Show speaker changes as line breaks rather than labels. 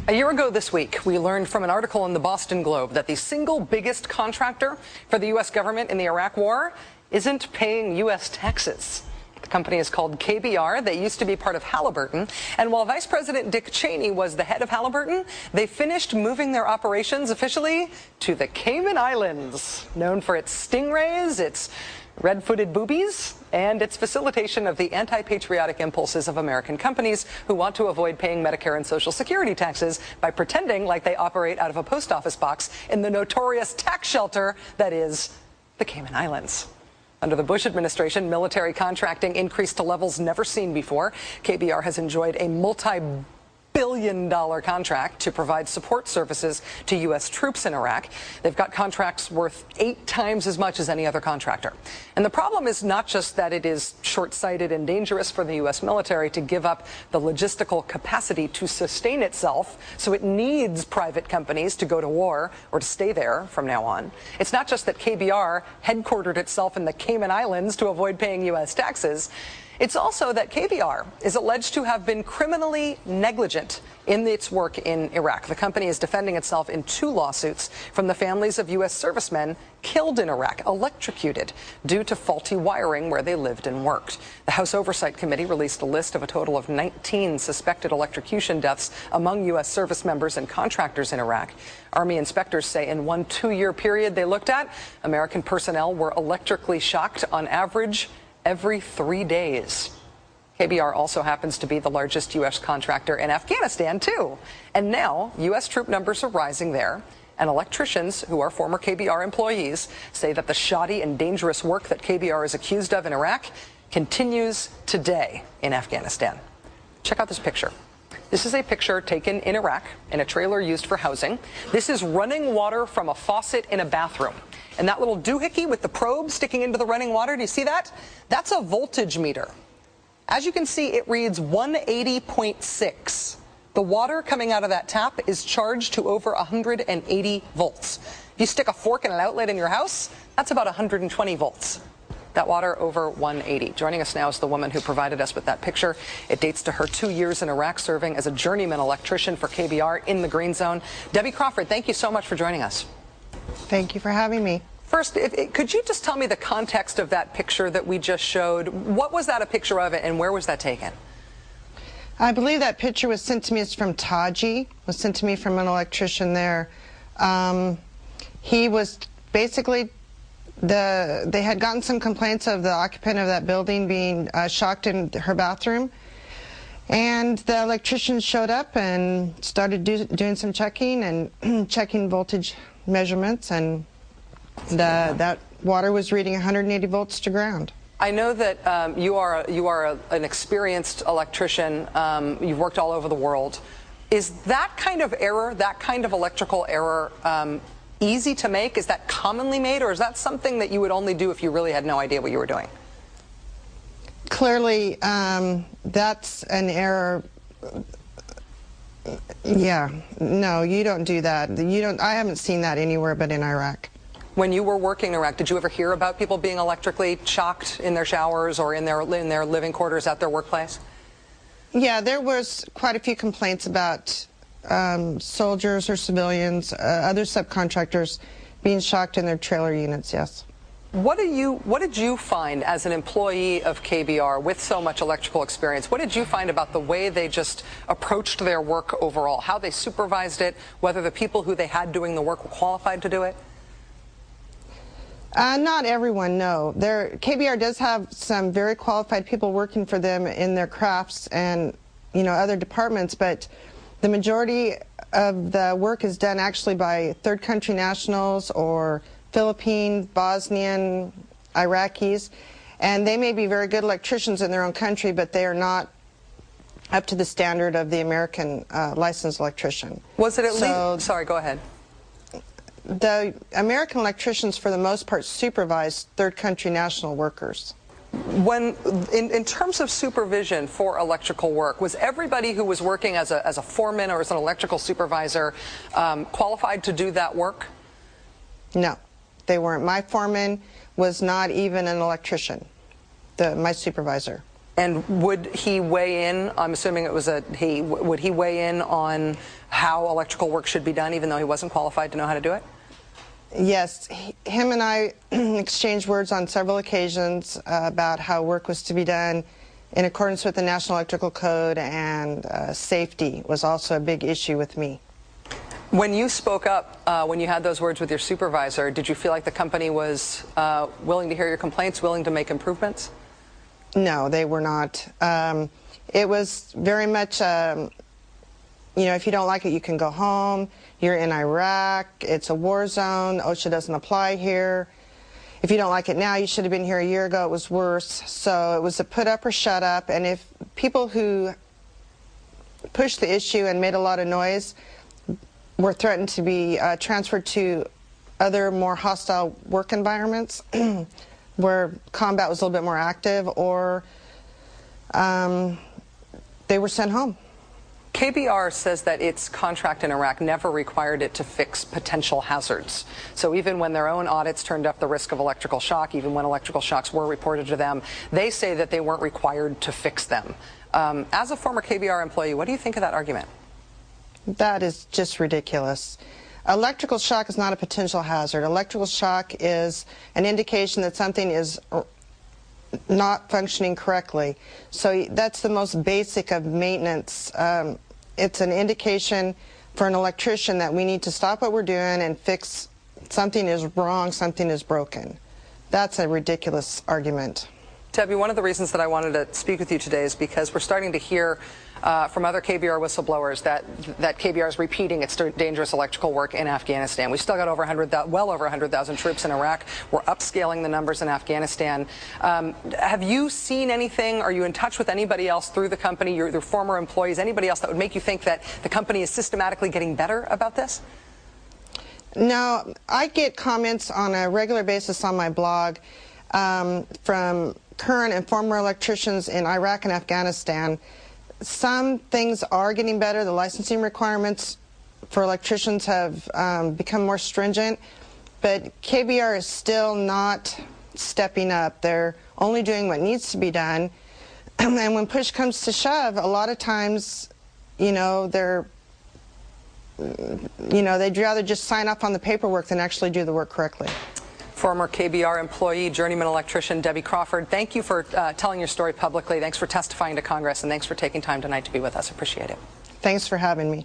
A year ago this week, we learned from an article in the Boston Globe that the single biggest contractor for the U.S. government in the Iraq War isn't paying U.S. taxes. The company is called KBR. They used to be part of Halliburton. And while Vice President Dick Cheney was the head of Halliburton, they finished moving their operations officially to the Cayman Islands, known for its stingrays, its red-footed boobies, and its facilitation of the anti-patriotic impulses of American companies who want to avoid paying Medicare and Social Security taxes by pretending like they operate out of a post office box in the notorious tax shelter that is the Cayman Islands. Under the Bush administration, military contracting increased to levels never seen before. KBR has enjoyed a multi-billion-dollar contract to provide support services to U.S. troops in Iraq. They've got contracts worth 8 times as much as any other contractor. And the problem is not just that it is short-sighted and dangerous for the U.S. military to give up the logistical capacity to sustain itself, so it needs private companies to go to war or to stay there from now on. It's not just that KBR headquartered itself in the Cayman Islands to avoid paying U.S. taxes. It's also that KBR is alleged to have been criminally negligent in its work in Iraq. The company is defending itself in 2 lawsuits from the families of U.S. servicemen killed in Iraq, electrocuted due to faulty wiring where they lived and worked. The House Oversight Committee released a list of a total of 19 suspected electrocution deaths among U.S. service members and contractors in Iraq. Army inspectors say in one 2-year period they looked at, American personnel were electrically shocked on average every 3 days. KBR also happens to be the largest U.S. contractor in Afghanistan, too. And now, U.S. troop numbers are rising there, and electricians who are former KBR employees say that the shoddy and dangerous work that KBR is accused of in Iraq continues today in Afghanistan. Check out this picture. This is a picture taken in Iraq in a trailer used for housing. This is running water from a faucet in a bathroom. And that little doohickey with the probe sticking into the running water, do you see that? That's a voltage meter. As you can see, it reads 180.6. The water coming out of that tap is charged to over 180 volts. If you stick a fork in an outlet in your house, that's about 120 volts. That water over 180. Joining us now is the woman who provided us with that picture. It dates to her 2 years in Iraq serving as a journeyman electrician for KBR in the Green Zone. Debbie Crawford, thank you so much for joining us.
Thank you for having me.
First, could you just tell me the context of that picture that we just showed? What was that a picture of, and where was that taken?
I believe that picture was sent to me. It's from Taji. Was sent to me from an electrician there. He was basically they had gotten some complaints of the occupant of that building being shocked in her bathroom, and the electrician showed up and started doing some checking and checking voltage measurements, and that water was reading 180 volts to ground.
I know that you are an experienced electrician. You've worked all over the world. Is that kind of error, that kind of electrical error, easy to make? Is that commonly made, or is that something that you would only do if you really had no idea what you were doing?
Clearly, that's an error. Yeah, no, you don't do that. I haven't seen that anywhere but in Iraq.
When you were working in Iraq, did you ever hear about people being electrically shocked in their showers or in their living quarters at their workplace?
Yeah, there was quite a few complaints about soldiers or civilians, other subcontractors being shocked in their trailer units, yes.
What did you find as an employee of KBR with so much electrical experience? What did you find about the way they just approached their work overall, how they supervised it, whether the people who they had doing the work were qualified to do it?
Not everyone, no. KBR does have some very qualified people working for them in their crafts and, other departments, but the majority of the work is done actually by third country nationals or Philippine, Bosnian, Iraqis, and they may be very good electricians in their own country, but they are not up to the standard of the American licensed electrician.
Was it at least? Sorry, go ahead.
The American electricians, for the most part, supervise third country national workers.
In terms of supervision for electrical work, was everybody who was working as a foreman or as an electrical supervisor qualified to do that work?
No, they weren't. My foreman was not even an electrician, my supervisor.
And would he weigh in? I'm assuming it was a he. Would he weigh in on how electrical work should be done, even though he wasn't qualified to know how to do it?
Yes, him and I exchanged words on several occasions about how work was to be done in accordance with the National Electrical Code, and safety was also a big issue with me.
When you spoke up, when you had those words with your supervisor, did you feel like the company was willing to hear your complaints, willing to make improvements?
No, they were not. It was very much, you know, if you don't like it, you can go home. You're in Iraq. It's a war zone. OSHA doesn't apply here. If you don't like it now, you should have been here a year ago. It was worse. So it was a put up or shut up. And if people who pushed the issue and made a lot of noise were threatened to be transferred to other more hostile work environments where combat was a little bit more active, or they were sent home.
KBR says that its contract in Iraq never required it to fix potential hazards. So even when their own audits turned up the risk of electrical shock, even when electrical shocks were reported to them, they say that they weren't required to fix them. As a former KBR employee, what do you think of that argument?
That is just ridiculous. Electrical shock is not a potential hazard. Electrical shock is an indication that something is not functioning correctly. So that's the most basic of maintenance. It's an indication for an electrician that we need to stop what we're doing and fix something is wrong, something is broken. That's a ridiculous argument.
Debbie, one of the reasons that I wanted to speak with you today is because we're starting to hear from other KBR whistleblowers that KBR is repeating its dangerous electrical work in Afghanistan. We've still got well over 100,000 troops in Iraq. We're upscaling the numbers in Afghanistan. Have you seen anything? Are you in touch with anybody else through the company, your former employees, anybody else that would make you think that the company is systematically getting better about this?
No, I get comments on a regular basis on my blog from current and former electricians in Iraq and Afghanistan. Some things are getting better. The licensing requirements for electricians have become more stringent, but KBR is still not stepping up. They're only doing what needs to be done. And when push comes to shove, a lot of times, you know, they'd rather just sign up on the paperwork than actually do the work correctly.
Former KBR employee, journeyman electrician Debbie Crawford, thank you for telling your story publicly. Thanks for testifying to Congress, and thanks for taking time tonight to be with us. Appreciate it.
Thanks for having me.